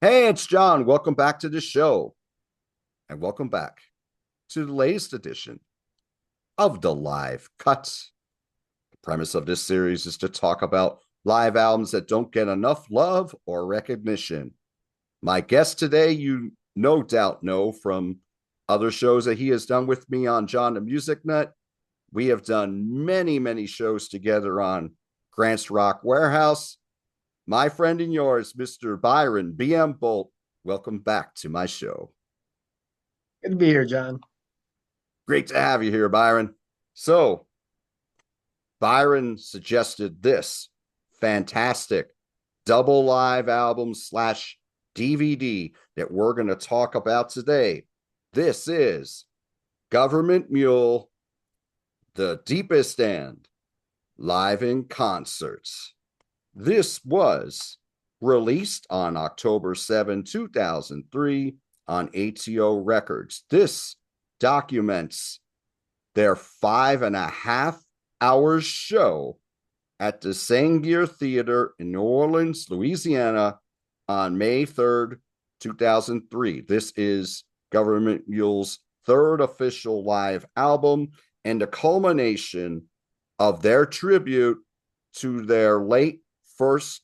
Hey, it's John. Welcome back to the show. And welcome back to the latest edition of the Live Cut. The premise of this series is to talk about live albums that don't get enough love or recognition. My guest today, you no doubt know from other shows that he has done with me on John the Music Nut. We have done many shows together on Grant's Rock Warehouse. My friend and yours, Mr. Byron, BM Boldt. Welcome back to my show. Good to be here, John. Great to have you here, Byron. So, Byron suggested this fantastic double live album slash DVD that we're going to talk about today. This is Gov't Mule, The Deepest End, live in concerts. This was released on October 7, 2003 on ATO Records. This documents their 5.5 hours show at the Saenger Theatre in New Orleans, Louisiana on May 3rd, 2003. This is Gov't Mule's third official live album and the culmination of their tribute to their late first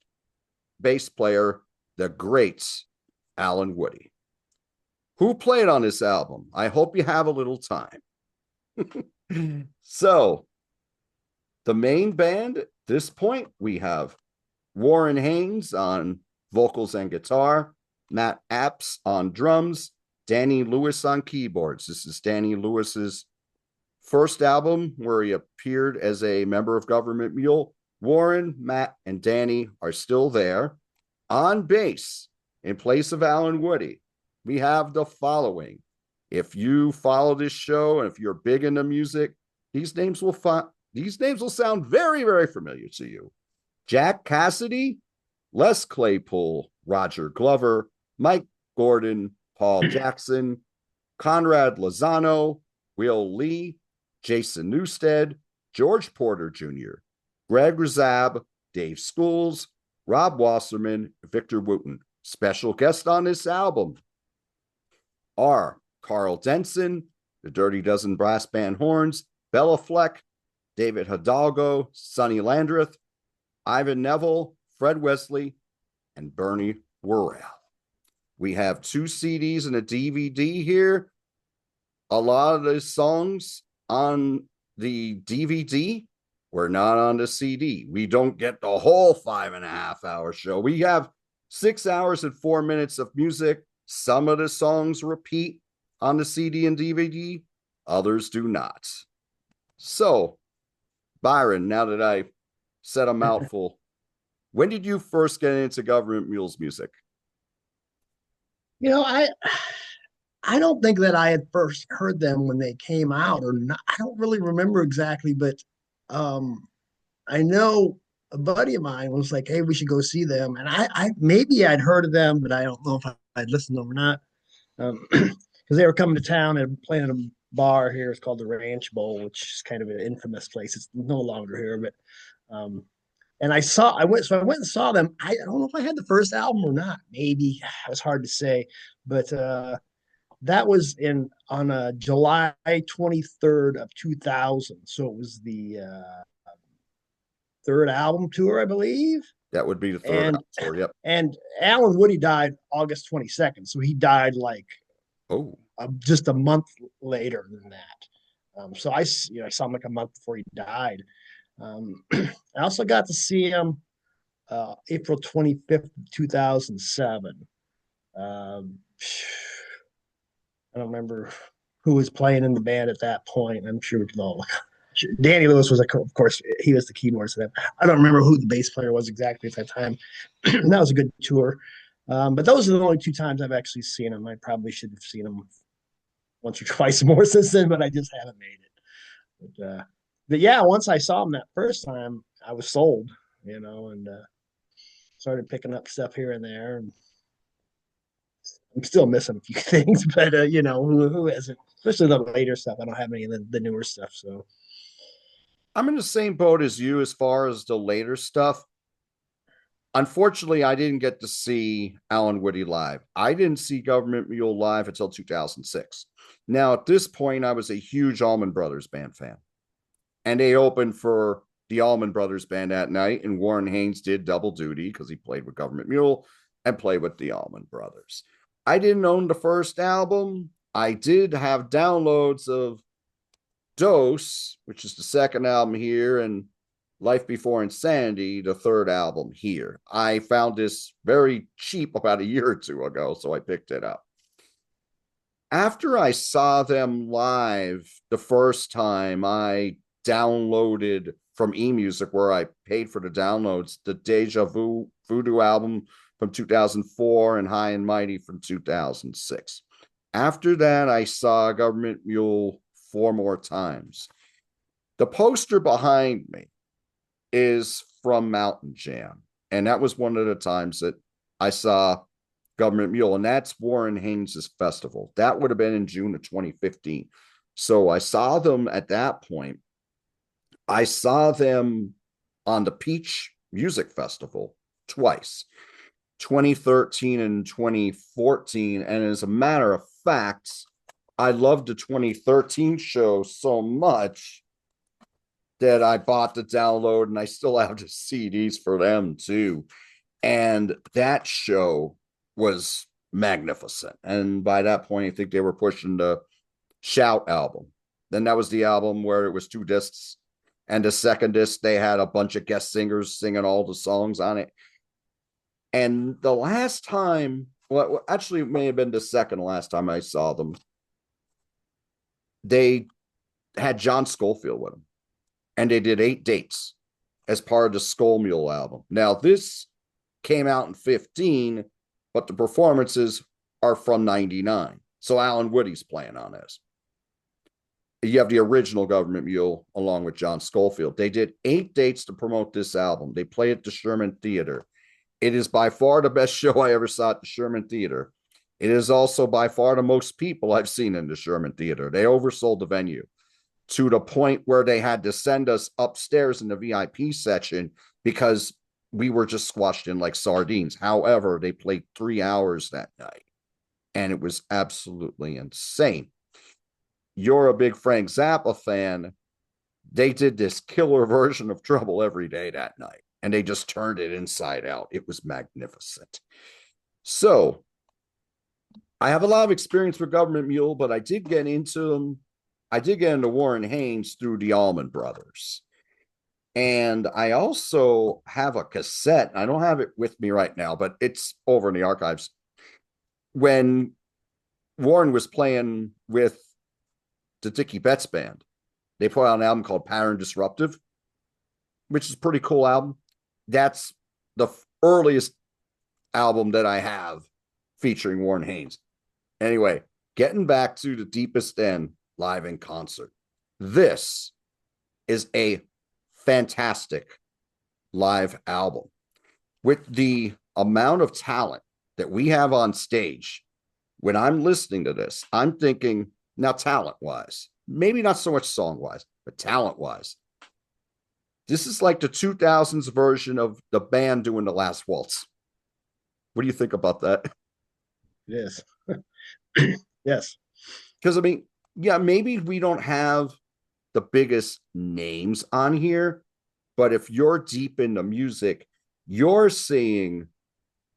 bass player, the great Alan Woody. Who played on this album? I hope you have a little time. So, the main band at this point, we have Warren Haynes on vocals and guitar, Matt Apps on drums, Danny Lewis on keyboards. This is Danny Lewis's first album where he appeared as a member of Gov't Mule. Warren, Matt, and Danny are still there. On bass, in place of Alan Woody, we have the following. If you follow this show and if you're big into music, these names will sound very familiar to you. Jack Cassidy, Les Claypool, Roger Glover, Mike Gordon, Paul Jackson, Conrad Lozano, Will Lee, Jason Newsted, George Porter Jr., Greg Razab, Dave Schools, Rob Wasserman, Victor Wooten. Special guest on this album are Carl Denson, the Dirty Dozen Brass Band Horns, Bella Fleck, David Hidalgo, Sonny Landreth, Ivan Neville, Fred Wesley, and Bernie Worrell. We have 2 CDs and a DVD here. A lot of the songs on the DVD were not on the CD. We don't get the whole 5.5 hour show. We have 6 hours and 4 minutes of music. Some of the songs repeat on the CD and DVD, others do not. So, Byron, now that I said a mouthful, when did you first get into Gov't Mule's music? You know, I don't think that I had first heard them when they came out, or not. I don't really remember exactly, but um, I know a buddy of mine was like, "Hey, we should go see them," and I maybe I'd heard of them, but I don't know if I'd listened to them or not, because they were coming to town and playing at a bar here. It's called the Ranch Bowl, which is kind of an infamous place. It's no longer here, but um, and I went and saw them. I don't know if I had the first album or not. Maybe it was hard to say, but that was in on July 23rd of 2000. So it was the third album tour, I believe. That would be the third And album tour. Yep. and Alan Woody died August 22nd, so he died like Oh, just a month later than that. So I saw him like a month before he died. I also got to see him April 25th, 2007. Um, I don't remember who was playing in the band at that point. I'm sure we can all. Danny Lewis was, of course, he was the keyboard. So I don't remember who the bass player was exactly at that time. That was a good tour. But those are the only 2 times I've actually seen him. I probably should have seen him once or twice more since then, but I just haven't made it. But yeah, once I saw him that first time, I was sold, and started picking up stuff here and there. And I'm still missing a few things, but who hasn't? Especially the later stuff. I don't have any of the newer stuff. So I'm in the same boat as you as far as the later stuff. Unfortunately, I didn't get to see Alan Woody live. I didn't see Gov't Mule live until 2006. Now, at this point, I was a huge Allman Brothers Band fan, and they opened for the Allman Brothers Band that night, and Warren Haynes did double duty because he played with Gov't Mule and played with the Allman Brothers. I didn't own the first album. I did have downloads of Dose, which is the second album here, and Life Before Insanity, the third album here. I found this very cheap about a year or two ago, so I picked it up. After I saw them live the first time, I downloaded from eMusic, where I paid for the downloads, the Deja Vu Voodoo album from 2004 and High and Mighty from 2006. After that, I saw Gov't Mule 4 more times. The poster behind me is from Mountain Jam, and that was one of the times that I saw Gov't Mule, and that's Warren Haynes' festival. That would have been in June of 2015. So I saw them at that point. I saw them on the Peach Music Festival twice, 2013 and 2014. And as a matter of fact, I loved the 2013 show so much that I bought the download, and I still have the CDs for them too. And that show was magnificent. And by that point, I think they were pushing the Shout album. Then that was the album where it was 2 discs. And the second disc, they had a bunch of guest singers singing all the songs on it. And the last time, well, actually, it may have been the second last time I saw them, they had John Scofield with them. And they did 8 dates as part of the Skull Mule album. Now, this came out in 15, but the performances are from 99. So Alan Woody's playing on this. You have the original Gov't Mule along with John Scofield. They did 8 dates to promote this album. They play at the Sherman Theatre. It is by far the best show I ever saw at the Sherman Theatre. It is also by far the most people I've seen in the Sherman Theatre. They oversold the venue to the point where they had to send us upstairs in the VIP section because we were just squashed in like sardines. However, they played 3 hours that night, and it was absolutely insane. You're a big Frank Zappa fan. They did this killer version of Trouble Every Day that night, and they just turned it inside out. It was magnificent. So I have a lot of experience with Gov't Mule, but I did get into Warren Haynes through the Allman Brothers. And I also have a cassette. I don't have it with me right now, but it's over in the archives. When Warren was playing with the Dickie Betts Band, they put out an album called Pattern Disruptive, which is a pretty cool album. That's the earliest album that I have featuring Warren Haynes. Anyway, getting back to the Deepest End live in concert. This is a fantastic live album. With the amount of talent that we have on stage, when I'm listening to this, I'm thinking, now talent-wise, maybe not so much song-wise, but talent-wise, this is like the 2000s version of the band doing the Last Waltz. What do you think about that? It is. Yes. Because, I mean, yeah, maybe we don't have the biggest names on here, but if you're deep into music, you're seeing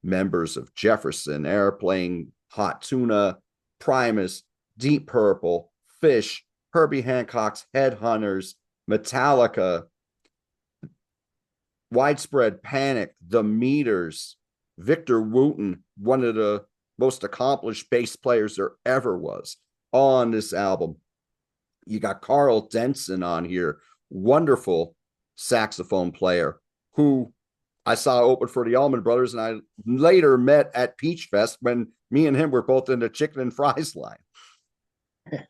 members of Jefferson Airplane, Hot Tuna, Primus, Deep Purple, Fish, Herbie Hancock's Headhunters, Metallica, Widespread Panic, The Meters, Victor Wooten, one of the most accomplished bass players there ever was, on this album. You got Carl Denson on here, wonderful saxophone player who I saw open for the Allman Brothers, and I later met at Peach Fest when me and him were both in the chicken and fries line.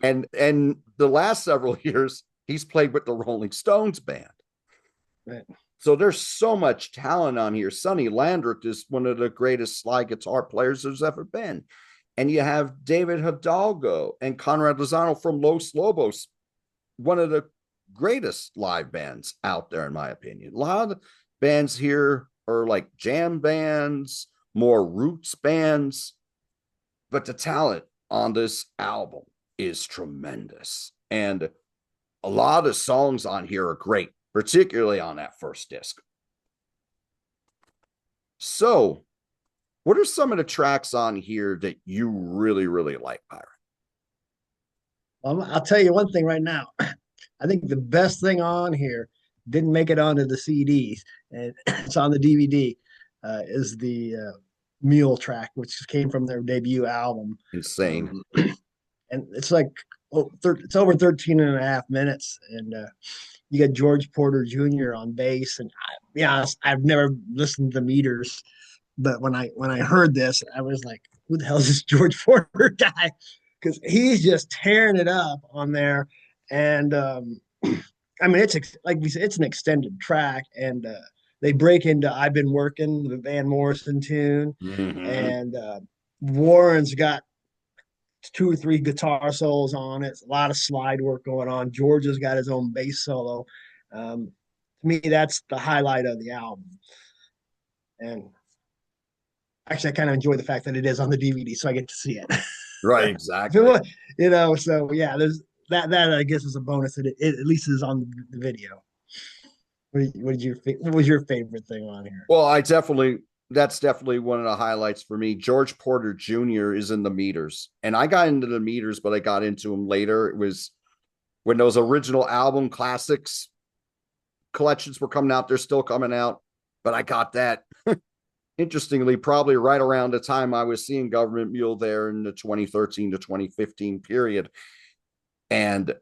And the last several years, he's played with the Rolling Stones band. Right. So there's so much talent on here. Sonny Landreth is one of the greatest slide guitar players there's ever been. And you have David Hidalgo and Conrad Lozano from Los Lobos, one of the greatest live bands out there, in my opinion. A lot of the bands here or like jam bands, more roots bands, but the talent on this album is tremendous. And a lot of songs on here are great, particularly on that first disc. So, what are some of the tracks on here that you really, really like, Byron? I'll tell you one thing right now. I think the best thing on here didn't make it onto the CDs, and it's on the DVD. Is the Mule track, which came from their debut album. Insane. And it's like it's over 13 and a half minutes, and you got George Porter Jr. on bass. And yeah, I've never listened to Meters, but when I heard this, I was like, who the hell is this George Porter guy? Because he's just tearing it up on there. And I mean, it's like we said, it's an extended track, and they break into "I've Been Working," the Van Morrison tune, Mm-hmm. and Warren's got two or three guitar solos on it. A lot of slide work going on. George has got his own bass solo. To me, that's the highlight of the album. And actually, I kind of enjoy the fact that it is on the DVD, so I get to see it. Right, If it exactly. was, so yeah, there's that. I guess is a bonus that it at least is on the video. What was your favorite thing on here? Well, that's definitely one of the highlights for me. George Porter Jr. is in the Meters, and I got into the Meters, but I got into them later. It was when those original album classics collections were coming out. They're still coming out, but I got that. Interestingly, probably right around the time I was seeing Gov't Mule there in the 2013 to 2015 period. And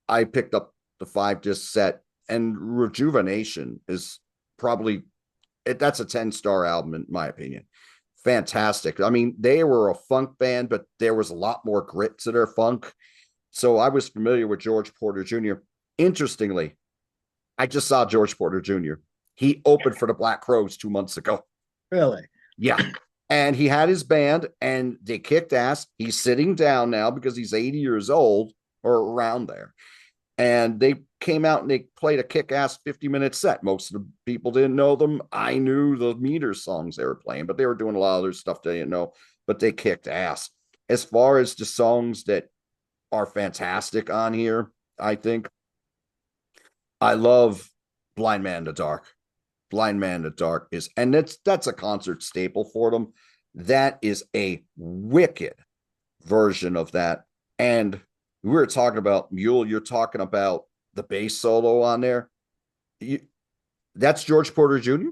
I picked up the 5 disc set, and Rejuvenation is probably that's a 10-star album in my opinion. Fantastic. I mean, they were a funk band, but there was a lot more grit to their funk. So I was familiar with George Porter Jr. Interestingly, I just saw George Porter Jr. He opened for the Black Crowes 2 months ago. Really? Yeah. And he had his band and they kicked ass. He's sitting down now because he's 80 years old or around there. And they came out and they played a kick-ass 50-minute set. Most of the people didn't know them. I knew the Meter songs they were playing, but they were doing a lot of other stuff they didn't know, but they kicked ass. As far as the songs that are fantastic on here, I think I love Blind Man in the Dark. Blind Man in the Dark is, and that's a concert staple for them. That is a wicked version of that. And we were talking about Mule. You're talking about the bass solo on there. That's George Porter Jr.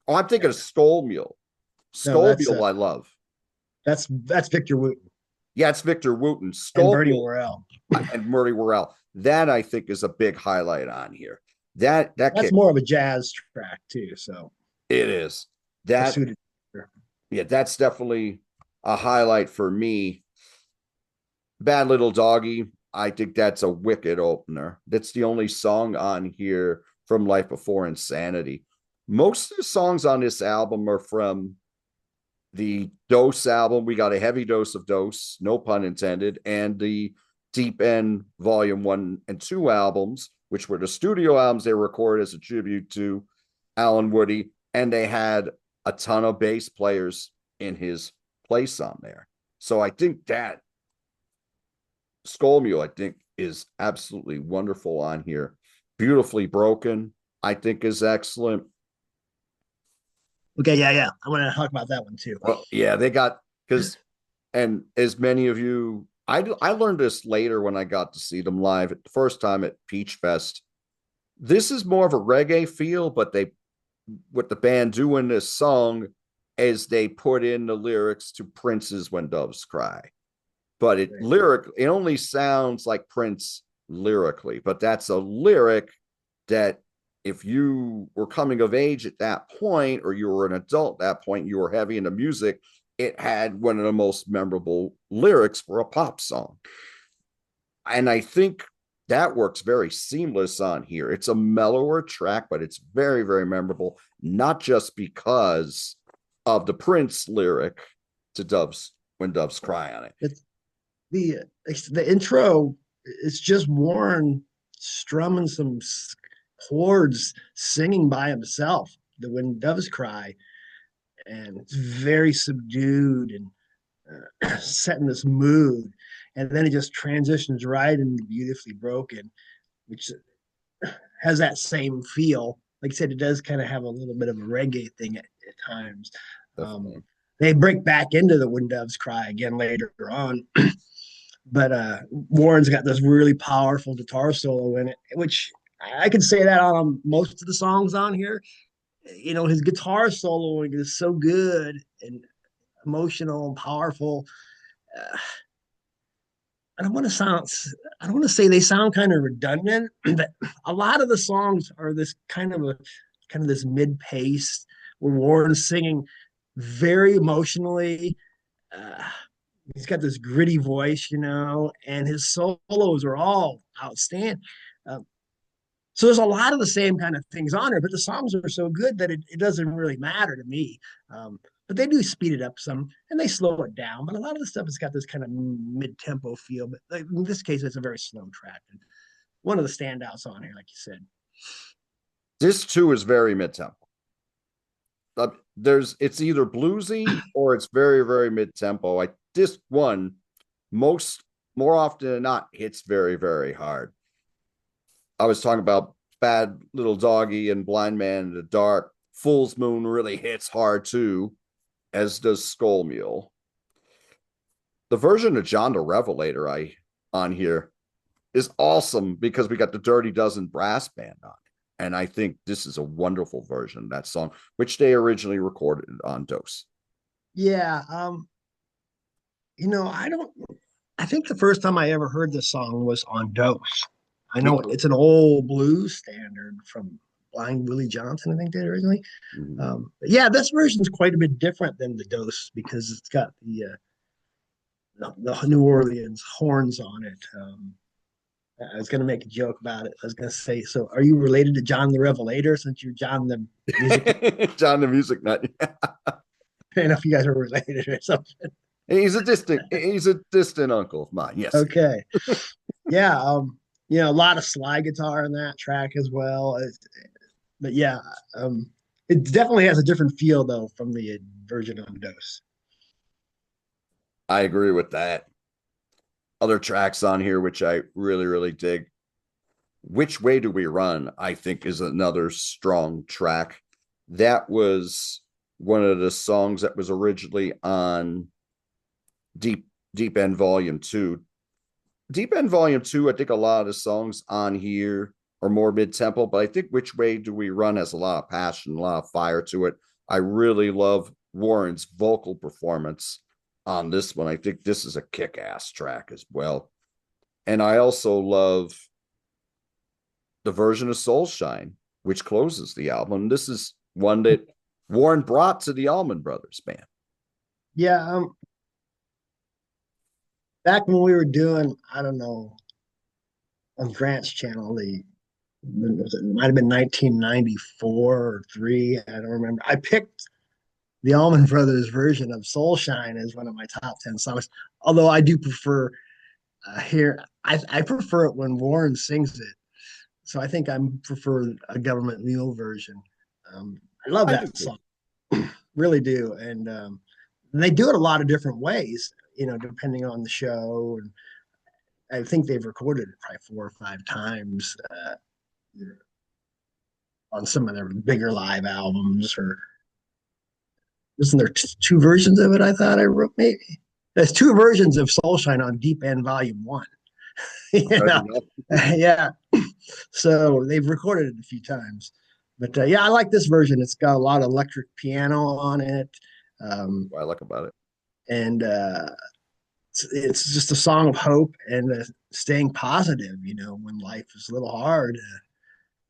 Oh, I'm thinking of Skull Mule. No, Skull Mule, I love. that's Victor Wooten Yeah, it's Victor Wooten. and Skull Bernie Mule Worrell. and Murray Worrell. That I think is a big highlight on here. That That's kick, more of a jazz track too, so it is. it That suited. yeah, that's definitely a highlight for me. Bad Little Doggy, I think that's a wicked opener. That's the only song on here from Life Before Insanity. Most of the songs on this album are from the Dose album. We got a heavy dose of Dose, no pun intended, and the Deep End Volume 1 and 2 albums, which were the studio albums they recorded as a tribute to Alan Woody. And they had a ton of bass players in his place on there. So I think that Skull Mule, I think, is absolutely wonderful on here. Beautifully Broken, I think, is excellent. Okay, yeah. I want to talk about that one too. Well, yeah, they got because, and as many of you, I learned this later when I got to see them live at the first time at Peach Fest. This is more of a reggae feel, but they, what the band do in this song is they put in the lyrics to Prince's "When Doves Cry." But it only sounds like Prince lyrically, but that's a lyric that if you were coming of age at that point, or you were an adult at that point, you were heavy into music, it had one of the most memorable lyrics for a pop song. And I think that works very seamless on here. It's a mellower track, but it's very, very memorable, not just because of the Prince lyric to Doves When Doves Cry on it. It's the intro. It's just Warren strumming some chords, singing by himself. the When Doves Cry, and it's very subdued and setting this mood, and then it just transitions right into Beautifully Broken, which has that same feel. Like I said, it does kind of have a little bit of a reggae thing at times. Um, Definitely. they break back into the When Doves Cry again later on, but Warren's got this really powerful guitar solo in it, which I can say that on most of the songs on here. You know, his guitar soloing is so good and emotional and powerful. Uh, I don't want to sound, I don't want to say they sound kind of redundant, but a lot of the songs are this kind of this mid-pace where Warren's singing very emotionally. Uh, he's got this gritty voice, you know, and his solos are all outstanding. Um, so there's a lot of the same kind of things on there, but the songs are so good that it doesn't really matter to me. Um, but they do speed it up some and they slow it down. But a lot of the stuff has got this kind of mid-tempo feel. But like, in this case, it's a very slow track. And one of the standouts on here, like you said. This too is very mid-tempo. It's either bluesy or it's very, very mid-tempo. Like this one, more often than not, hits very, very hard. I was talking about Bad Little Doggy and Blind Man in the Dark. Fool's Moon really hits hard too, as does Skull Mule. The version of John the Revelator on here is awesome because we got the Dirty Dozen brass band on it. And I think this is a wonderful version of that song, which they originally recorded on Dose. Yeah. You know, I think the first time I ever heard this song was on Dose. I know it's an old blues standard from Blind Willie Johnson, I think did originally. But yeah, this version is quite a bit different than the Dose because it's got the New Orleans horns on it. I was going to make a joke about it. I was going to say, so are you related to John the Revelator since you're John the music? John the Music Nut. I don't know if you guys are related or something. He's a distant uncle of mine. Yes. Okay. Yeah. You know, a lot of slide guitar in that track as well. But yeah, it definitely has a different feel though from the version on Dose. I agree with that. Other tracks on here, which I really, really dig. Which Way Do We Run? I think is another strong track. That was one of the songs that was originally on Deep End Volume 2. Deep End Volume 2, I think a lot of the songs on here are more mid-tempo, but I think Which Way Do We Run has a lot of passion, a lot of fire to it. I really love Warren's vocal performance on this one. I think this is a kick-ass track as well. And I also love the version of Soul Shine, which closes the album. This is one that Warren brought to the Allman Brothers Band. Yeah, back when we were doing, I don't know, on Grant's channel, it might have been 1994 or three. I don't remember. I picked the Allman Brothers version of Soul Shine as one of my top 10 songs. Although I do prefer here, I prefer it when Warren sings it. So I think I prefer a Gov't Mule version. I love that song, really do. And they do it a lot of different ways, you know, depending on the show. And I think they've recorded it probably 4 or 5 times on some of their bigger live albums. Or isn't there two versions of it? I thought I wrote maybe. There's two versions of Soulshine on Deep End Volume 1. Yeah. So they've recorded it a few times. But yeah, I like this version. It's got a lot of electric piano on it. What I like about it. And it's just a song of hope and staying positive, you know, when life is a little hard.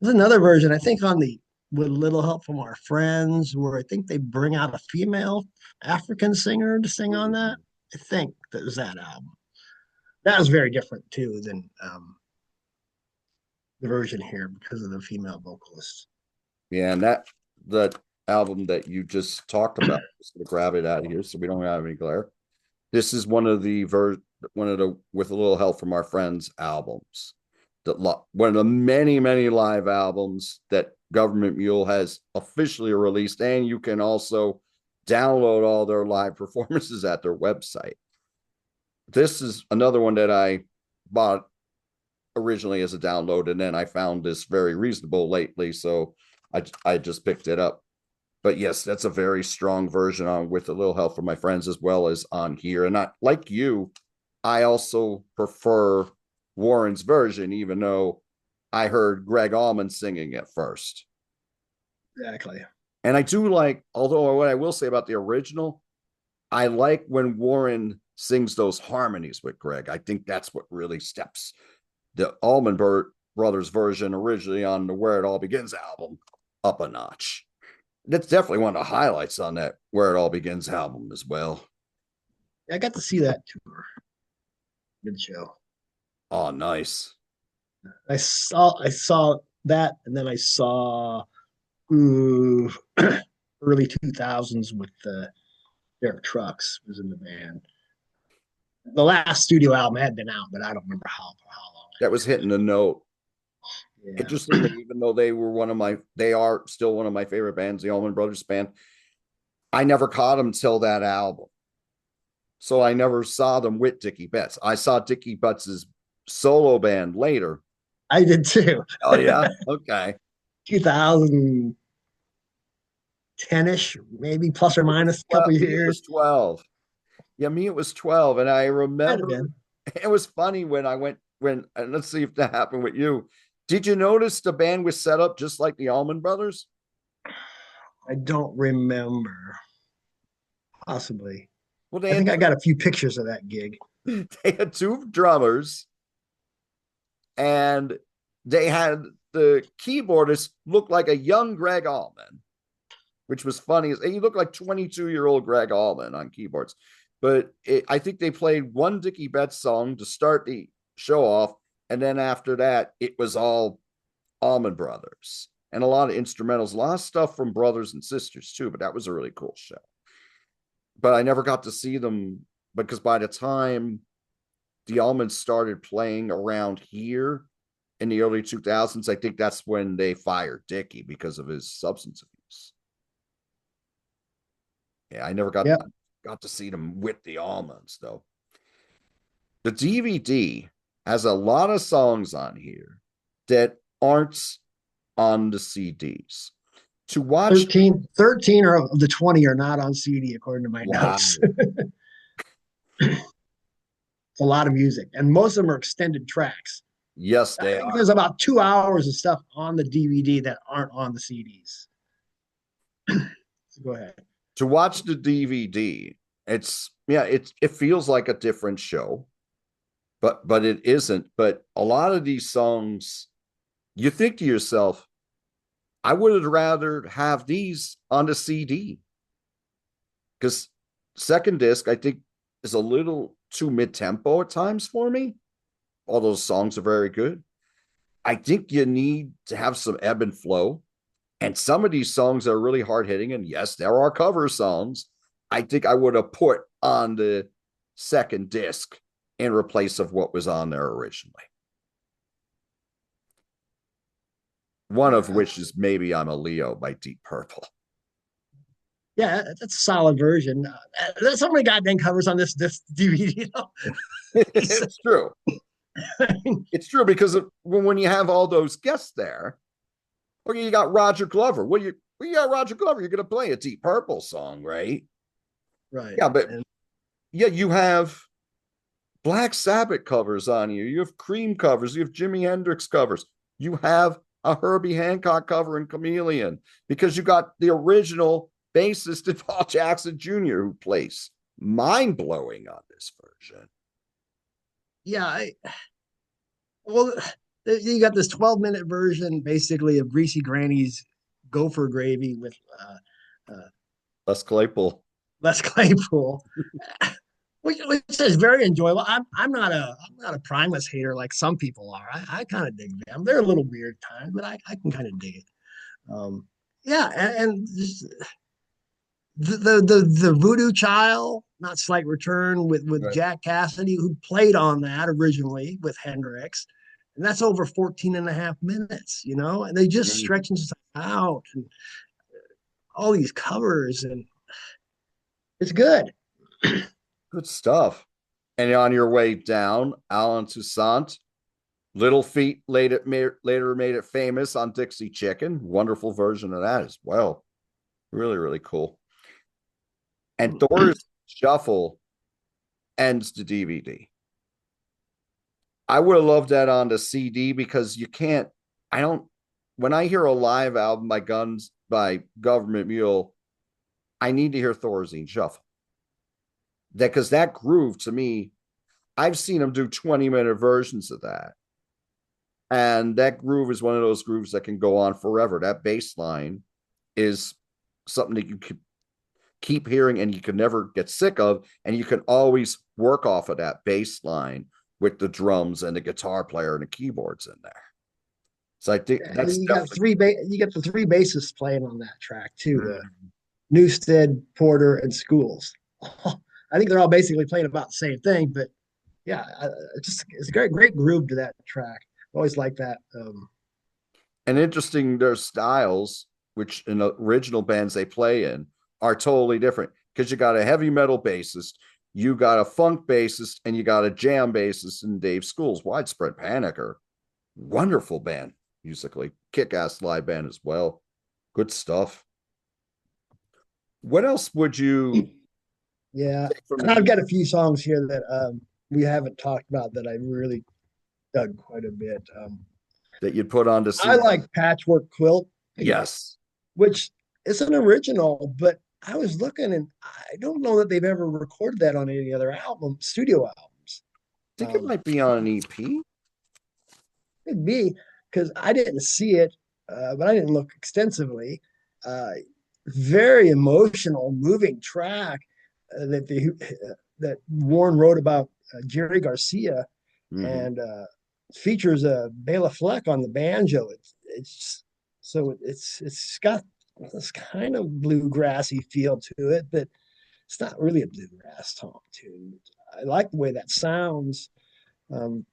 There's another version, I think, on the With a Little Help from Our Friends, where I think they bring out a female African singer to sing on that. I think that was that album. That was very different too than the version here because of the female vocalist. Yeah, and that album that you just talked about, just gonna grab it out of here so we don't have any glare. This is one of the With a Little Help from Our Friends albums. one of the many, many live albums that Gov't Mule has officially released, and you can also download all their live performances at their website. This is another one that I bought originally as a download, and then I found this very reasonable lately, so I just picked it up. But yes, that's a very strong version on With a Little Help from My Friends, as well as on here. And I, like you, I also prefer Warren's version, even though I heard Greg Allman singing it first. Exactly. And I do like, although what I will say about the original, I like when Warren sings those harmonies with Greg. I think that's what really steps the Allman Brothers version originally on the Where It All Begins album up a notch. That's definitely one of the highlights on that Where It All Begins album as well. I got to see that tour. Good show. Oh, nice. I saw that, and then I saw early 2000s with Derek Trucks was in the band. The last studio album had been out, but I don't remember how long. That was hitting a note. Yeah. Interestingly, even though they are still one of my favorite bands, the Allman Brothers band, I never caught them till that album. So I never saw them with Dickie Betts. I saw Dickie Betts' solo band later. I did too. Oh, yeah? Okay. 2010-ish, maybe plus or minus a couple It was years. 12. Yeah, me, it was 12. And I Might have remember been. it was funny when I went, and let's see if that happened with you. Did you notice the band was set up just like the Allman Brothers? I don't remember. Possibly. Well, I think I got a few pictures of that gig. they had two drummers, and they had the keyboardist look like a young Greg Allman, which was funny. He looked like 22-year-old Greg Allman on keyboards. But I think they played one Dickie Betts song to start the show off, and then after that, it was all Allman Brothers and a lot of instrumentals, a lot of stuff from Brothers and Sisters too. But that was a really cool show. But I never got to see them because by the time the Allmans started playing around here in the early 2000s, I think that's when they fired Dickie because of his substance abuse. Yeah, I never got to see them with the Allmans though. The DVD has a lot of songs on here that aren't on the CDs. To watch 13 of the 20 are not on CD, according to my notes. It's a lot of music, and most of them are extended tracks. Yes, they are. There's about 2 hours of stuff on the DVD that aren't on the CDs. So go ahead. To watch the DVD, it feels like a different show, but it isn't. But a lot of these songs, you think to yourself, I would rather have these on the CD, because second disc, I think, is a little too mid-tempo at times for me. All those songs are very good. I think you need to have some ebb and flow. And some of these songs are really hard-hitting. And yes, there are cover songs. I think I would have put on the second disc in replace of what was on there originally. One of which is Maybe I'm a Leo by Deep Purple. Yeah, that's a solid version. There's so many goddamn covers on this DVD. It's true. It's true because when you have all those guests there, or you got Roger Glover. Well, you got Roger Glover. You're going to play a Deep Purple song, right? Right. Yeah, but you have Black Sabbath covers on you. You have Cream covers. You have Jimi Hendrix covers. You have a Herbie Hancock cover in Chameleon, because you got the original bassist Paul Jackson Jr. who plays mind-blowing on this version. Yeah, well, you got this 12-minute version basically of Greasy Granny's Gopher Gravy with Les Claypool. which is very enjoyable. I'm not a Primus hater like some people are. I kind of dig them. They're a little weird times, but I can kind of dig it. Yeah, and just, the Voodoo Child, Not Slight Return with Jack Cassidy, who played on that originally with Hendrix. And that's over 14 and a half minutes, and they just Mhm. stretching stuff out and all these covers, and it's good. Good stuff. And on your way down, Alan Toussaint, Little Feat later made it famous on Dixie Chicken. Wonderful version of that as well. Really, really cool. And Thor's Shuffle ends the DVD. I would have loved that on the CD because you can't, I don't, when I hear a live album by Gov't Mule, I need to hear Thorazine Shuffle. That because that groove to me, I've seen them do 20-minute versions of that. And that groove is one of those grooves that can go on forever. That bass line is something that you can keep hearing and you can never get sick of. And you can always work off of that bass line with the drums and the guitar player and the keyboards in there. So I think And that's you got definitely you get the three bassists playing on that track too. Newstead, Porter, and Schools. I think they're all basically playing about the same thing, but yeah, it's a great groove to that track. Always like that. and interesting. Their styles, which in the original bands they play in, are totally different because you got a heavy metal bassist, you got a funk bassist, and you got a jam bassist in Dave Schools. Widespread Panic are wonderful band musically, kick-ass live band as well. Good stuff. What else would you Yeah, take from and I've the got a few songs here that we haven't talked about that I really dug quite a bit. that you'd put on to I see? like Patchwork Quilt, Yes. which is an original, but I was looking and I don't know that they've ever recorded that on any other album, studio albums. I think it might be on an EP. Could be because I didn't see it, but I didn't look extensively. Uh, Very emotional, moving track that Warren wrote about Jerry Garcia Mm-hmm. and features Bela Fleck on the banjo. It's got this kind of bluegrassy feel to it, but it's not really a bluegrass tune. I like the way that sounds. Um,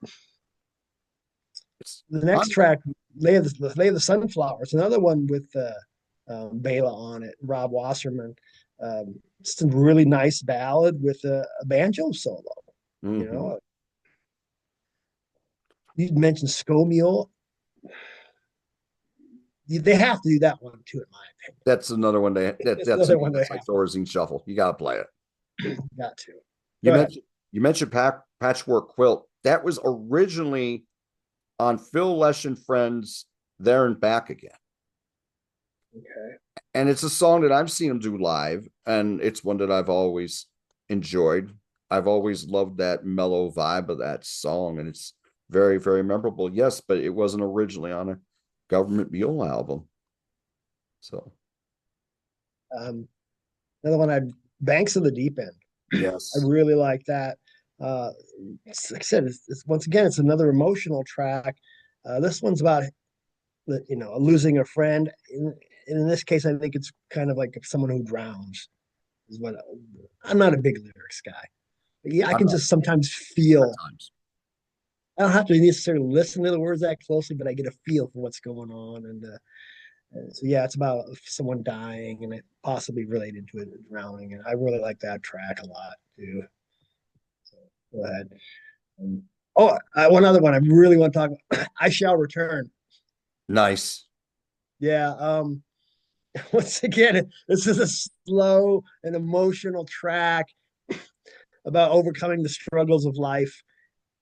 It's the next on. track, Lay of the Sunflowers, another one with Bela on it, Rob Wasserman. It's a really nice ballad with a banjo solo. You Mm-hmm. know, you mentioned Scomule. They have to do that one too, in my opinion. That's another one. It's That's another one they that's like have Thorazine Shuffle. You got to play it. got to. You Go ahead. mentioned you mentioned Patchwork Quilt. That was originally on Phil Lesh and Friends There and Back Again. Okay. And it's a song that I've seen him do live, and it's one that I've always enjoyed. I've always loved that mellow vibe of that song, and it's very, very memorable. Yes, but it wasn't originally on a Gov't Mule album. So, Another one, I Banks of the Deep End. I yes. really like that. Uh, like I said, once again, it's another emotional track. This one's about losing a friend. In this case, I think it's kind of like someone who drowns. Is what I'm not a big lyrics guy. But yeah, I I'm can not just sometimes at feel. times. I don't have to necessarily listen to the words that closely, but I get a feel for what's going on. And so yeah, it's about someone dying and it possibly related to it drowning. And I really like that track a lot too. So go ahead. Um, one other one I really want to talk about. I Shall Return. Nice. Yeah. Once again, this is a slow and emotional track about overcoming the struggles of life,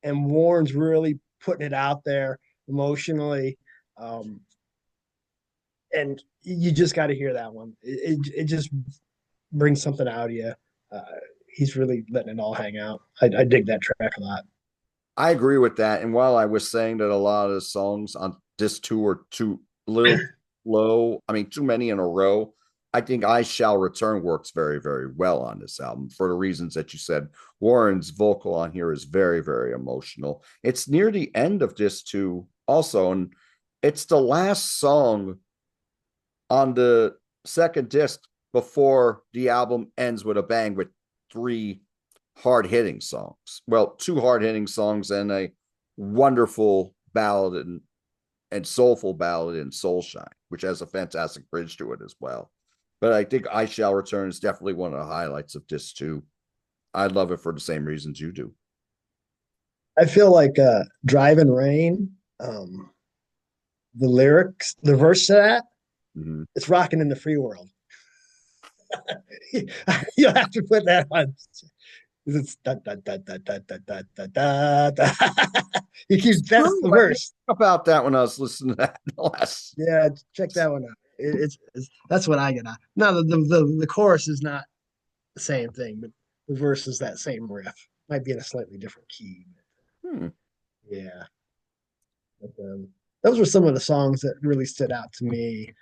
and Warren's really putting it out there emotionally. Um, and you just got to hear that one. It just brings something out of you. Uh, he's really letting it all hang out. I dig that track a lot. I agree with that. And while I was saying that a lot of the songs on this two are too little low, I mean, too many in a row, I think I Shall Return works very, very well on this album for the reasons that you said. Warren's vocal on here is very, very emotional. It's near the end of this too, also, and it's the last song on the second disc before the album ends with a bang with three hard hitting songs. Well, two hard hitting songs and a wonderful ballad and soulful ballad in Soulshine, which has a fantastic bridge to it as well. But I think I Shall Return is definitely one of the highlights of disc two. I love it for the same reasons you do. I feel like Driving Rain, the lyrics, the verse to that, it's rocking in the free world. You'll have to put that on. It's da, da, da, da, da, da, da, da, da, da. You keep that's the verse. About that when I was listening to that last. Yeah, check that one out. It's that's what I get out. Now the chorus is not the same thing, but the verse is that same riff. Might be in a slightly different key. Yeah. But, those were some of the songs that really stood out to me.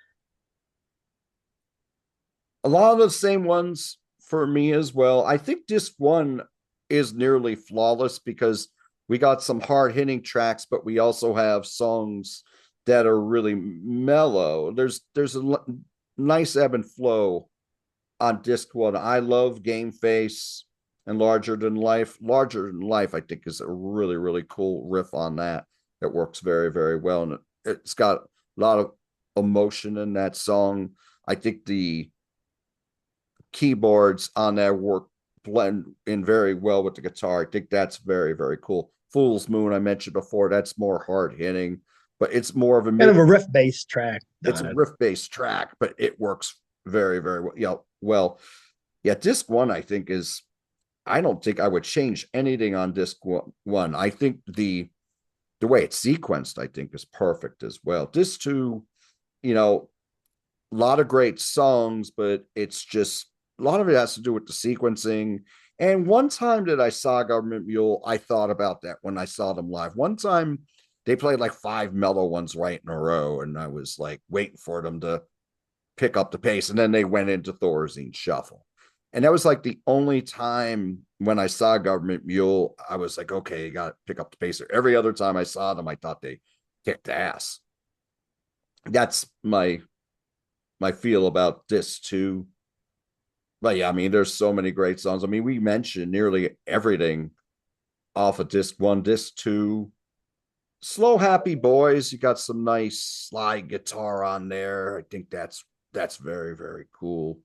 A lot of the same ones for me as well. I think disc one is nearly flawless because we got some hard hitting tracks, but we also have songs that are really mellow. There's a nice ebb and flow on disc one. I love Game Face and Larger Than Life. Larger Than Life, I think, is a really, really cool riff on that. It works very, very well. And it's got a lot of emotion in that song. I think the keyboards on that work blend in very well with the guitar. I think that's very, very cool. Fool's Moon, I mentioned before, that's more hard hitting, but it's more of a kind of a riff based track. It's a riff based track, but it works very, very well. Yeah, disc one, I think I don't think I would change anything on disc one. I think the way it's sequenced, I think, is perfect as well. Disc two, a lot of great songs, but it's just a lot of it has to do with the sequencing. And one time that I saw Gov't Mule, I thought about that when I saw them live. One time they played like 5 mellow ones right in a row, and I was like waiting for them to pick up the pace. And then they went into Thorazine Shuffle. And that was like the only time when I saw Gov't Mule, I was like, okay, you got to pick up the pace. Every other time I saw them, I thought they kicked ass. That's my feel about this too. But yeah, I mean, there's so many great songs. I mean, we mentioned nearly everything off of disc one, disc two. Slow Happy Boys, you got some nice slide guitar on there. I think that's very, very cool.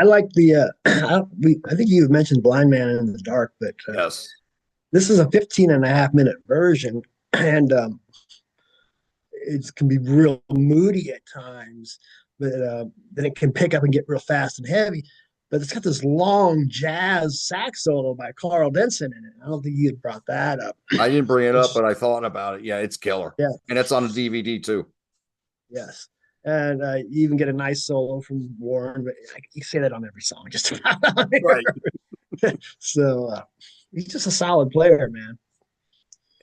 I like the I think you mentioned Blind Man in the Dark, but yes, this is a 15.5-minute version, and it can be real moody at times, but then it can pick up and get real fast and heavy. But it's got this long jazz sax solo by Carl Denson in it. I don't think you had brought that up. I didn't bring it up, but I thought about it. Yeah, it's killer. Yeah, and it's on a DVD too. Yes. And you even get a nice solo from Warren, but you say that on every song, just about. Right. So he's just a solid player, man.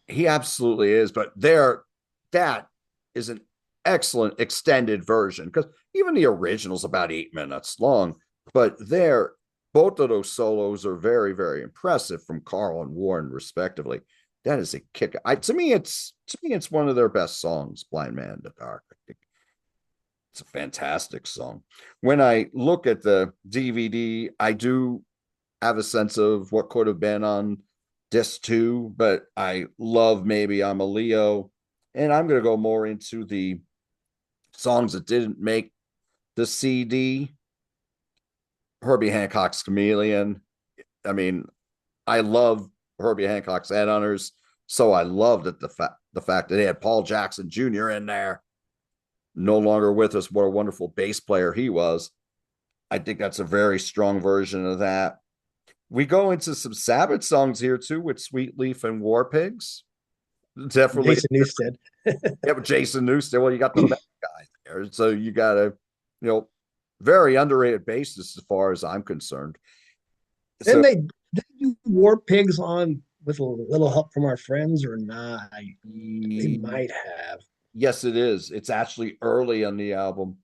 He absolutely is. But that is an excellent extended version, because even the original's about 8 minutes long. But both of those solos are very, very impressive from Carl and Warren, respectively. That is a kick. To me, it's one of their best songs, Blind Man in the Dark. I think it's a fantastic song. When I look at the DVD, I do have a sense of what could have been on disc two, but I love Maybe I'm a Leo. And I'm going to go more into the songs that didn't make the CD. Herbie Hancock's Chameleon. I mean, I love Herbie Hancock's Headhunters, so I loved it, the fact that they had Paul Jackson Jr. in there. No longer with us, what a wonderful bass player he was. I think that's a very strong version of that. We go into some Sabbath songs here too, with Sweet Leaf and War Pigs. Definitely. Jason Newsted. Yeah, but Jason Newsted. Well, you got the guy there, so you got to, very underrated bassist as far as I'm concerned. Then they do War Pigs on with a little help from our friends or not? They might have. Yes, it is. It's actually early on the album.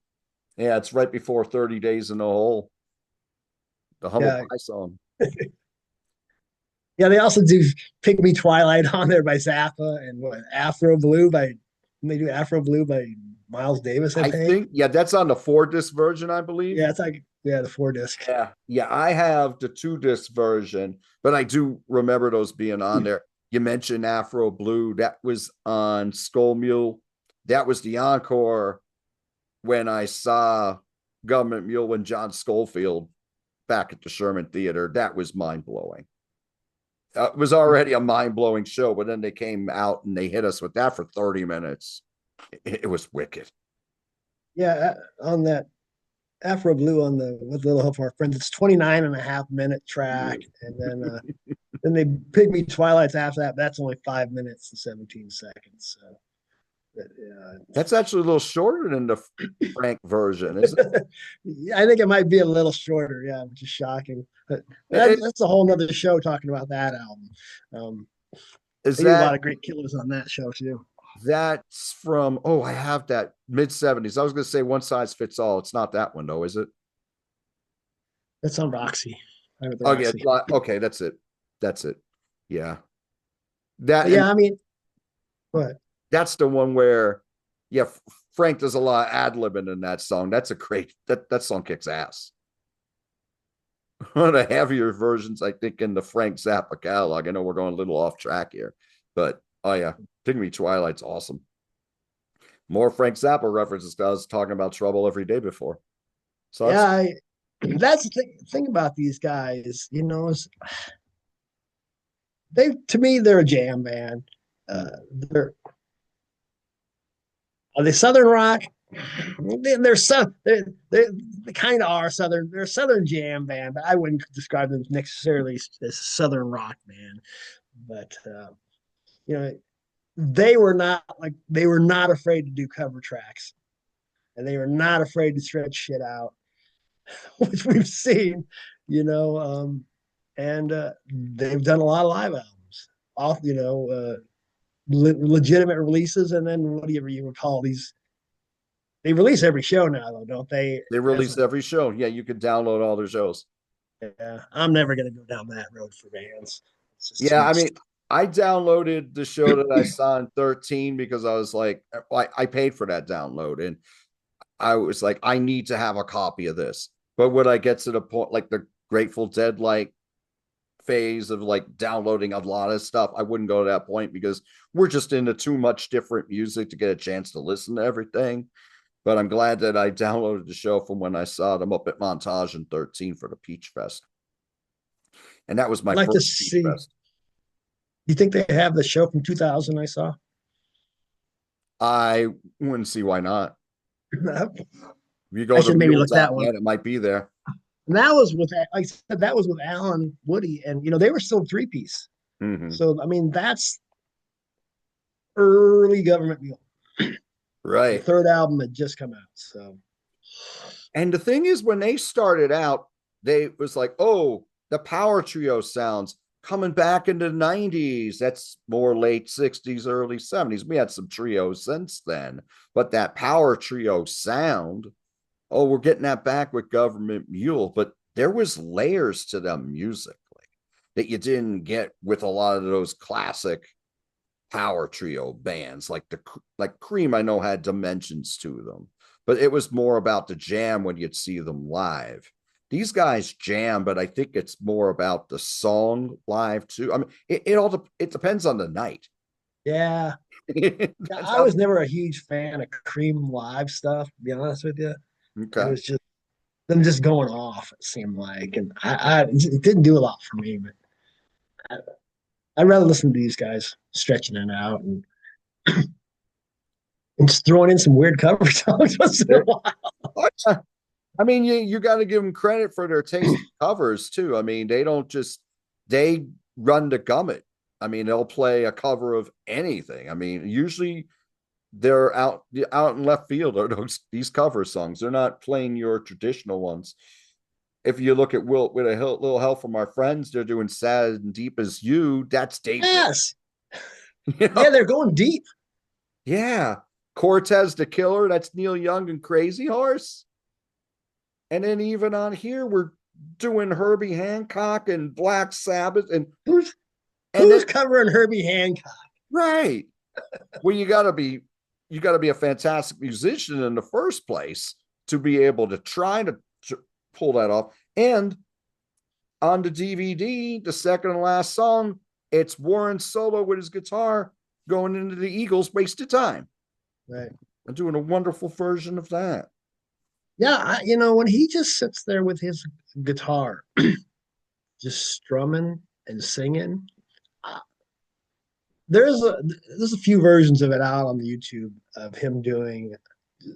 Yeah, it's right before 30 Days in the Hole. The Humble Pie song. Yeah, they also do Pick Me Twilight on there by Zappa, and Afro Blue by Miles Davis. I think. Yeah, that's on the 4-disc version, I believe. Yeah, it's like the 4-disc. Yeah, I have the 2-disc version, but I do remember those being on there. You mentioned Afro Blue. That was on Skull Mule. That was the encore when I saw Gov't Mule and John Schofield back at the Sherman Theater. That was mind blowing. It was already a mind blowing show, but then they came out and they hit us with that for 30 minutes. It was wicked. Yeah, on that Afro Blue on the With Little Help from Our Friends, it's 29.5 minute track. And then they Pygmy Twilights after that. That's only 5 minutes and 17 seconds. So that's actually a little shorter than the Frank version, isn't it? I think it might be a little shorter, yeah, which is shocking. But that's a whole nother show talking about that album. Is they did a lot that of great killers on that show too. that's from I have that mid-70s. I was gonna say One Size Fits All. It's not that one though, is it? That's on Roxy. Oh yeah, Roxy. okay, that's it. That's it. Yeah. That Yeah, I mean, what? That's the one where, yeah, Frank does a lot of ad-libbing in that song. That's a great that song kicks ass. One of the heavier versions, I think, in the Frank Zappa catalog. I know we're going a little off track here, but oh yeah, Pygmy Twilight's awesome. More Frank Zappa references. I was talking about Trouble Every Day before. So yeah, that's the thing about these guys, is to me they're a jam band. They're Are they Southern rock? They kind of are Southern. They're a Southern jam band, but I wouldn't describe them necessarily as Southern rock band. But they were not afraid to do cover tracks, and they were not afraid to stretch shit out, which we've seen. And they've done a lot of live albums, off legitimate releases, and then whatever you would call these. They release every show now, though, don't they? they release every show. Yeah, you can download all their shows. Yeah, I'm never going to go down that road for bands. Yeah, I mean, I downloaded the show that I saw in 13 because I was like, I paid for that download, and I was like, I need to have a copy of this. But when I get to the point, like the Grateful Dead like phase of like downloading a lot of stuff, I wouldn't go to that point because we're just into too much different music to get a chance to listen to everything. But I'm glad that I downloaded the show from when I saw them up at Montage in 13 for the Peach Fest. And that was my I'd like to first Peach see. Fest. You think they have the show from 2000 I saw? I wouldn't see why not. If you I go to should maybe look that one. mule.net, it might be there. And that was with, like I said, that was with Alan Woody, and they were still three-piece. Mm-hmm. So I mean, that's early Gov't Mule. Right. The third album had just come out. So, and the thing is, when they started out, they was like, oh, the power trio sounds coming back into the 90s. That's more late 60s, early 70s. We had some trios since then, but that power trio sound, we're getting that back with Gov't Mule. But there was layers to them musically that you didn't get with a lot of those classic power trio bands. Like Cream, I know, had dimensions to them, but it was more about the jam when you'd see them live. These guys jam, but I think it's more about the song live too. I mean, it depends on the night. Yeah. I was never a huge fan of Cream live stuff, to be honest with you. Okay. It was just them just going off, it seemed like. And it didn't do a lot for me, but I'd rather listen to these guys stretching it out and just throwing in some weird cover songs once in a while. I mean, you got to give them credit for their taste covers too. I mean, they run the gamut. I mean, they'll play a cover of anything. I mean, usually they're out in left field are these cover songs. They're not playing your traditional ones. If you look at Wilt with a little help from our friends, they're doing Sad and Deep as You. That's Dave. Yes. Yeah, they're going deep. Yeah. Cortez the Killer, that's Neil Young and Crazy Horse. And then even on here, we're doing Herbie Hancock and Black Sabbath. And who's covering Herbie Hancock? Right. Well, you gotta be a fantastic musician in the first place to be able to try to pull that off. And on the DVD, the second and last song, It's Warren solo with his guitar going into the Eagles' Wasted Time. Right. And doing a wonderful version of that. Yeah, when he just sits there with his guitar, just strumming and singing, uh, there's a few versions of it out on the YouTube of him doing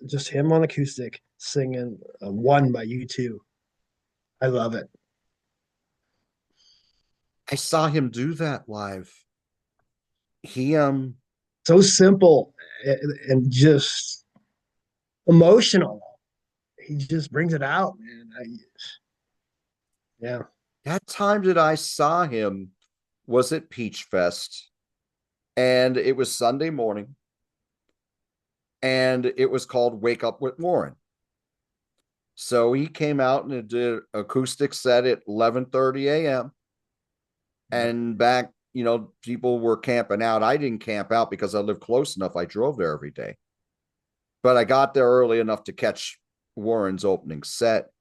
just him on acoustic singing "One" by U2. I love it. I saw him do that live. He So simple and just emotional. He just brings it out, man. Yeah. that time that I saw him was at Peach Fest, and it was Sunday morning, and it was called Wake Up with Warren. So he came out and did an acoustic set at 11:30 a.m. And back, people were camping out. I didn't camp out because I lived close enough. I drove there every day. But I got there early enough to catch Warren's opening set.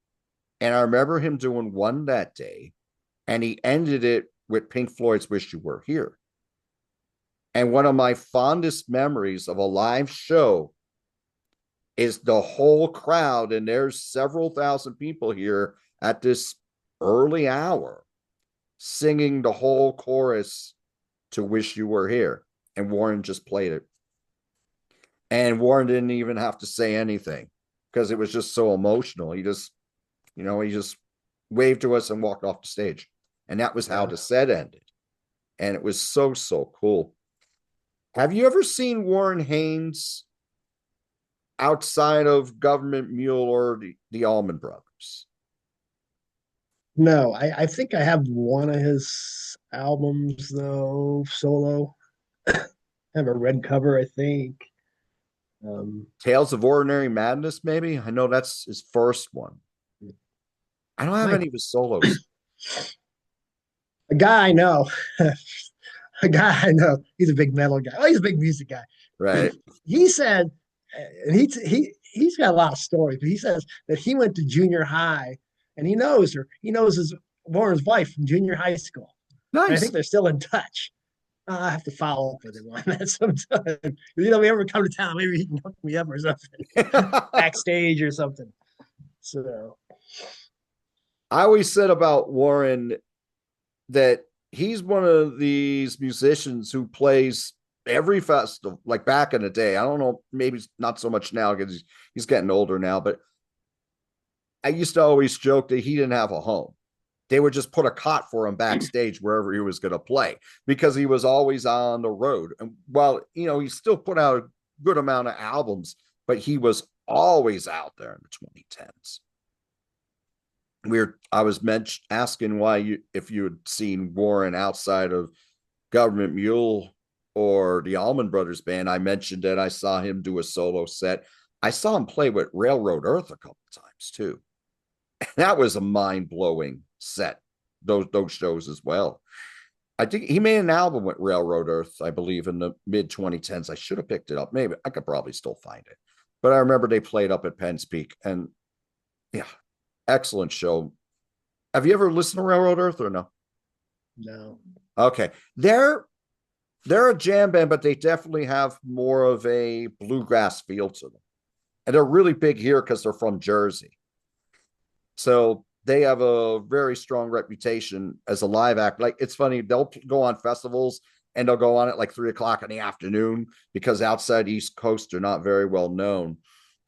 And I remember him doing one that day, and he ended it with Pink Floyd's Wish You Were Here. And one of my fondest memories of a live show is the whole crowd, and there's several thousand people here at this early hour singing the whole chorus to Wish You Were Here. And Warren just played it. And Warren didn't even have to say anything because it was just so emotional. He just waved to us and walked off the stage. And that was how the set ended. And it was so, so cool. Have you ever seen Warren Haynes outside of Gov't Mule or the Allman Brothers? No, I think I have one of his albums though, solo. I have a red cover, I think. Tales of Ordinary Madness, maybe? I know that's his first one. I don't have any of his solos. A guy I know, a guy I know, he's a big metal guy. Oh, he's a big music guy. Right. He said, and he's got a lot of stories, but he says that he went to junior high and he knows her. He knows his Warren's wife from junior high school. Nice. And I think they're still in touch. I have to follow up with him on that sometime. We ever come to town, maybe he can hook me up or something, backstage or something. So I always said about Warren that he's one of these musicians who plays every festival, like back in the day. I don't know, maybe not so much now because he's getting older now, but I used to always joke that he didn't have a home. They would just put a cot for him backstage wherever he was going to play because he was always on the road. And while, he still put out a good amount of albums, but he was always out there in the 2010s. I was asking if you had seen Warren outside of Gov't Mule or the Allman Brothers Band. I mentioned that I saw him do a solo set. I saw him play with Railroad Earth a couple times too. That was a mind-blowing set, those shows as well. I think he made an album with Railroad Earth, I believe, in the mid-2010s. I should have picked it up. Maybe I could probably still find it. But I remember they played up at Penn's Peak, and yeah, excellent show. Have you ever listened to Railroad Earth or no? no. Okay. They're a jam band, but they definitely have more of a bluegrass feel to them. And they're really big here because they're from Jersey. So they have a very strong reputation as a live act. Like, it's funny, they'll go on festivals and they'll go on at like 3:00 in the afternoon because outside East Coast they're not very well known.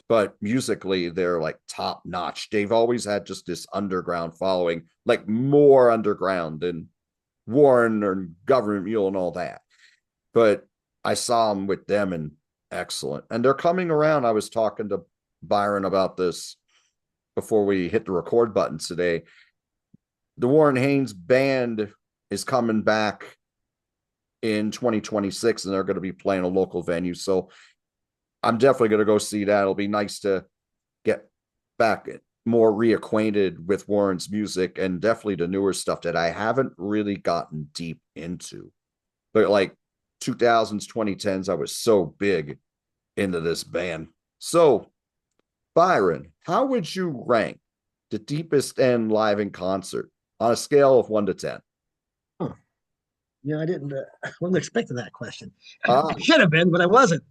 But musically, they're like top notch. They've always had just this underground following, like more underground than Warren or Gov't Mule and all that. But I saw them with them and excellent. And they're coming around. I was talking to Byron about this before we hit the record buttons today. The Warren Haynes band is coming back in 2026 and they're going to be playing a local venue. So I'm definitely going to go see that. It'll be nice to get back more reacquainted with Warren's music and definitely the newer stuff that I haven't really gotten deep into. But like 2000s, 2010s, I was so big into this band. So, Byron, how would you rank the Deepest End live in concert on a scale of 1 to 10? I didn't. I wasn't expecting that question. Ah, I should have been, but I wasn't.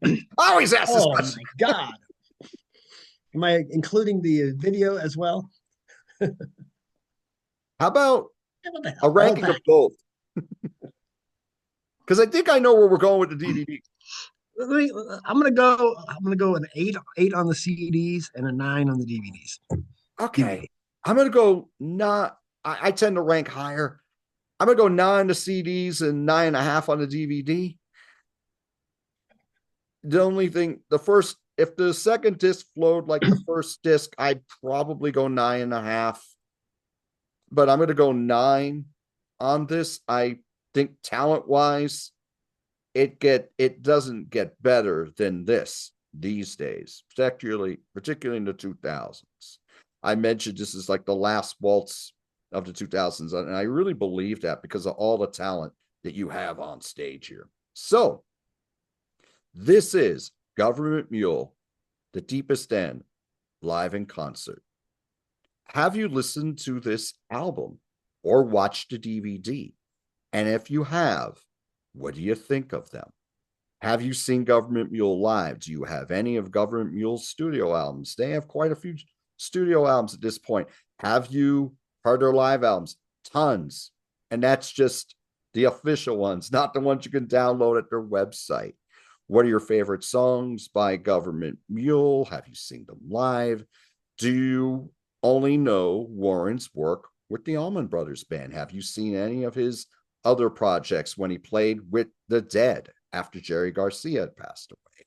I always ask this Oh question. my God! Am I including the video as well? How about What the a hell? Oh, ranking of back. both? Because I think I know where we're going with the DVD. I'm gonna go an eight on the CDs and a 9 on the DVDs. Okay. DVD. I'm gonna go not I tend to rank higher. I'm gonna go 9 to CDs and 9.5 on the DVD. The only thing, the first, if the second disc flowed like the first disc, I'd probably go 9.5. But I'm gonna go 9 on this. I think talent wise, it doesn't get better than this these days, particularly in the 2000s. I mentioned this is like the last waltz of the 2000s, and I really believe that because of all the talent that you have on stage here. So this is Gov't Mule, The Deepest End, live in concert. Have you listened to this album or watched the DVD? And if you have, what do you think of them? Have you seen Gov't Mule live? Do you have any of Gov't Mule's studio albums? They have quite a few studio albums at this point. Have you heard their live albums? Tons. And that's just the official ones, not the ones you can download at their website. What are your favorite songs by Gov't Mule? Have you seen them live? Do you only know Warren's work with the Allman Brothers Band? Have you seen any of his other projects when he played with the Dead after Jerry Garcia had passed away,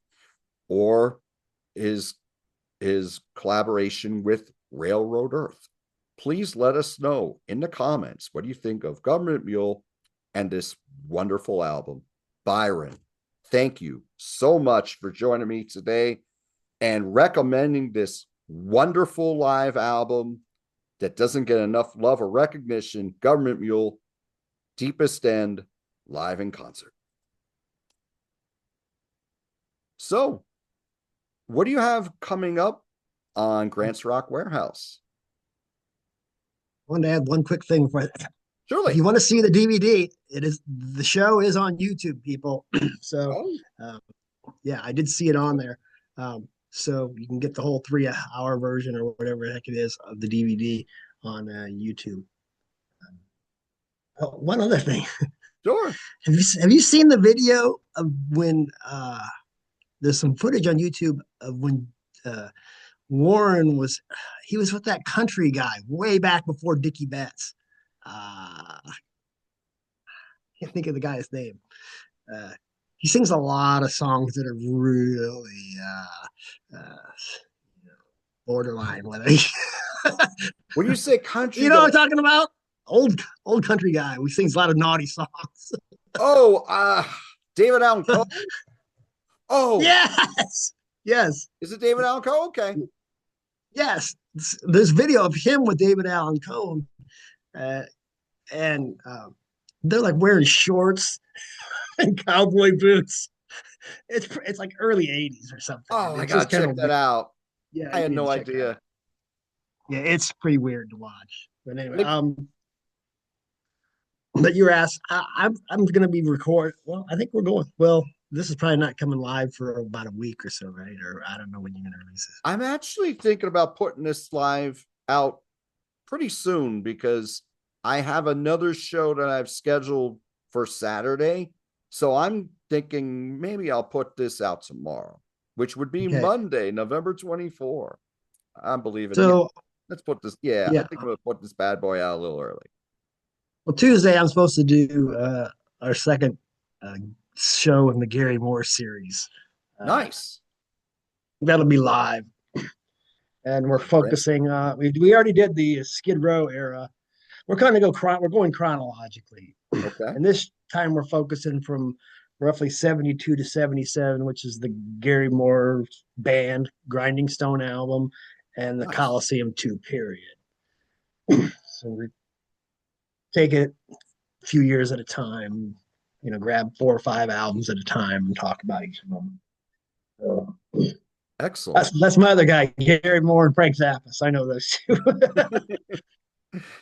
or his collaboration with Railroad Earth? Please let us know in the comments what do you think of Gov't Mule and this wonderful album. Byron, thank you so much for joining me today and recommending this wonderful live album that doesn't get enough love or recognition. Gov't Mule, Deepest End, live in concert. So, what do you have coming up on Grant's Rock Warehouse? I wanted to add one quick thing for if Surely. you want to see the DVD, the show is on YouTube, people. So, Oh, um, yeah, I did see it on there. So you can get the whole 3 hour version or whatever the heck it is of the DVD on YouTube. Oh, one other thing, sure. have you seen the video of when there's some footage on YouTube of when Warren was with that country guy way back before Dickie Betts. I can't think of the guy's name. Uh, he sings a lot of songs that are really borderline. Whether When you say country, you know though, what I'm talking about? Old country guy who sings a lot of naughty songs. oh, David Allen Coe. Oh, Yes, yes, is it David Allen Coe? Okay. yes. There's video of him with David Allen Coe, uh, and they're like wearing shorts and cowboy boots. It's like early '80s or something. Oh, I It's gotta just kind check of that weird. out. Yeah, I you had need no to check that idea. out. Yeah, it's pretty weird to watch. But anyway, Like, but you're asked. I'm going to be record. Well, I think we're going. Well, this is probably not coming live for about a week or so, right? Or I don't know when you're going to release this. I'm actually thinking about putting this live out pretty soon because I have another show that I've scheduled for Saturday. So I'm thinking maybe I'll put this out tomorrow, which would be Okay, Monday, November 24th. I'm believing. Yeah, so let's put this. Yeah, I yeah, think I'm gonna put this bad boy out a little early. well, Tuesday I'm supposed to do our second uh, show in the Gary Moore series. Uh, Nice. that'll be live, and we're focusing. We already did the Skid Row era. We're going chronologically, Okay. and this time we're focusing from roughly 72 to 77, which is the Gary Moore band Grinding Stone album and the Nice. Coliseum 2 period. So we take it a few years at a time, grab 4 or 5 albums at a time and talk about each of them. So Excellent. that's my other guy, Gary Moore and Frank Zappas. I know those two.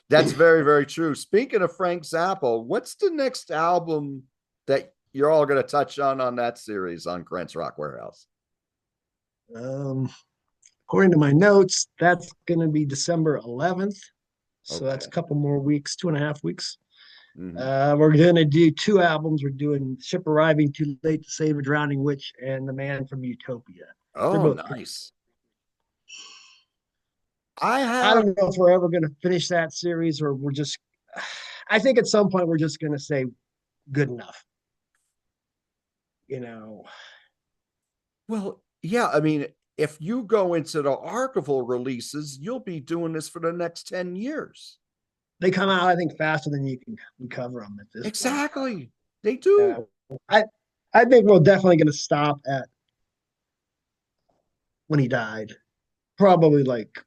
That's very, very true. Speaking of Frank Zappa, what's the next album that you're all going to touch on that series on Grant's Rock Warehouse? Um, According to my notes, that's going to be December 11th. So that's a Okay. couple more weeks, 2.5 weeks. Mm-hmm. We're going to do two albums. We're doing Ship Arriving Too Late to Save a Drowning Witch and The Man from Utopia. They're Oh, both pretty. nice. I I have, don't know if we're ever going to finish that series or we're just, I think at some point we're just going to say good enough. You know, well, yeah, I mean, if you go into the archival releases, you'll be doing this for the next 10 years. they come out, I think, faster than you can recover them at this point. Exactly. They Uh, do. I, I think we're definitely going to stop at when he died. Probably like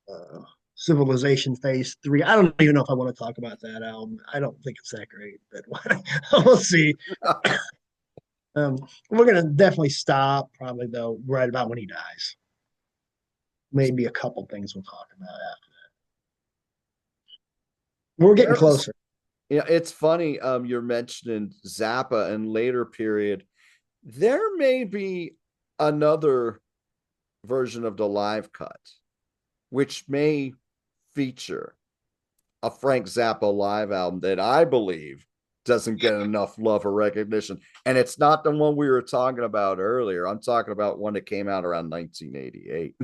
uh, Civilization Phase 3. I don't even know if I want to talk about that album. I don't think it's that great, but we'll see. Um, we're gonna definitely stop, probably though, right about when he dies. Maybe a couple things we'll talk about after. We're getting There's, closer. yeah, it's funny. You're mentioning Zappa and later period. There may be another version of the live cut, which may feature a Frank Zappa live album that I believe doesn't get enough love or recognition. And it's not the one we were talking about earlier. I'm talking about one that came out around 1988.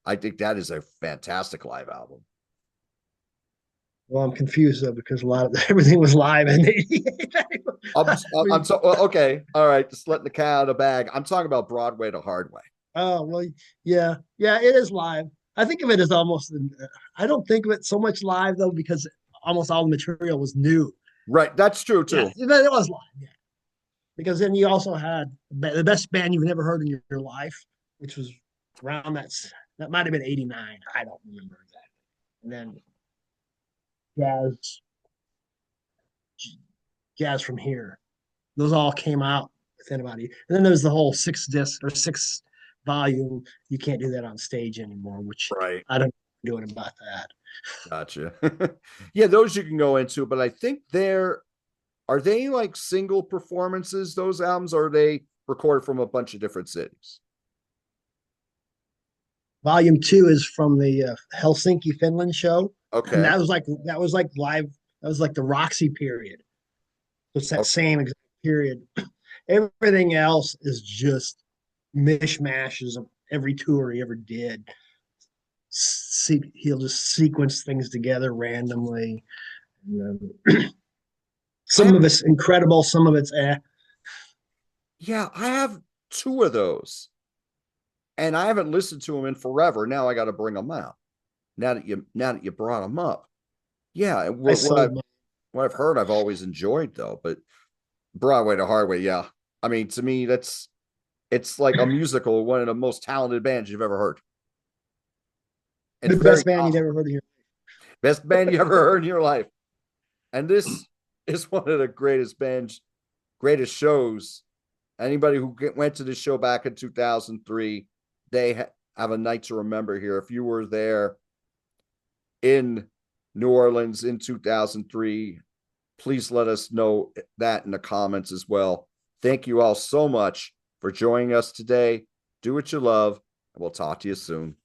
I think that is a fantastic live album. Well, I'm confused though because a lot of everything was live in '88. I'm so okay. All right, just letting the cat out of the bag. I'm talking about Broadway to Hard Way. Oh well, yeah, yeah, it is live. I think of it as almost. I don't think of it so much live though because almost all the material was new. Right, that's true Yeah, too. it was live. Yeah, because then you also had the best band you've never heard in your life, which was around that might have been '89. I don't remember exactly. And then jazz, jazz from here. Those all came out within about a year. And then there's the whole 6 disc or 6 volume. You can't do that on stage anymore, which Right. I don't know what doing about that. Gotcha. Yeah, those you can go into, but I think they're are they like single performances, those albums, or are they recorded from a bunch of different cities? Volume 2 is from the Helsinki, Finland show, and Okay. that was like live. That was like the Roxy period. It's that Okay. same exact period. Everything else is just mishmashes of every tour he ever did. He'll just sequence things together randomly. And, I some have of it's incredible, some of it's eh. yeah, I have two of those. And I haven't listened to them in forever. Now I got to bring them out. Now that you brought them up. Yeah, I what I sold my what I've heard I've always enjoyed though, but Broadway to Hardway, yeah. I mean, to me that's it's like a musical, one of the most talented bands you've ever heard. It's the very best band you'd talented. ever heard of. Best band you ever heard in your life. And this is one of the greatest bands, greatest shows. Anybody who went to the show back in 2003, they have a night to remember here. If you were there in New Orleans in 2003, please let us know that in the comments as well. Thank you all so much for joining us today. Do what you love, and we'll talk to you soon.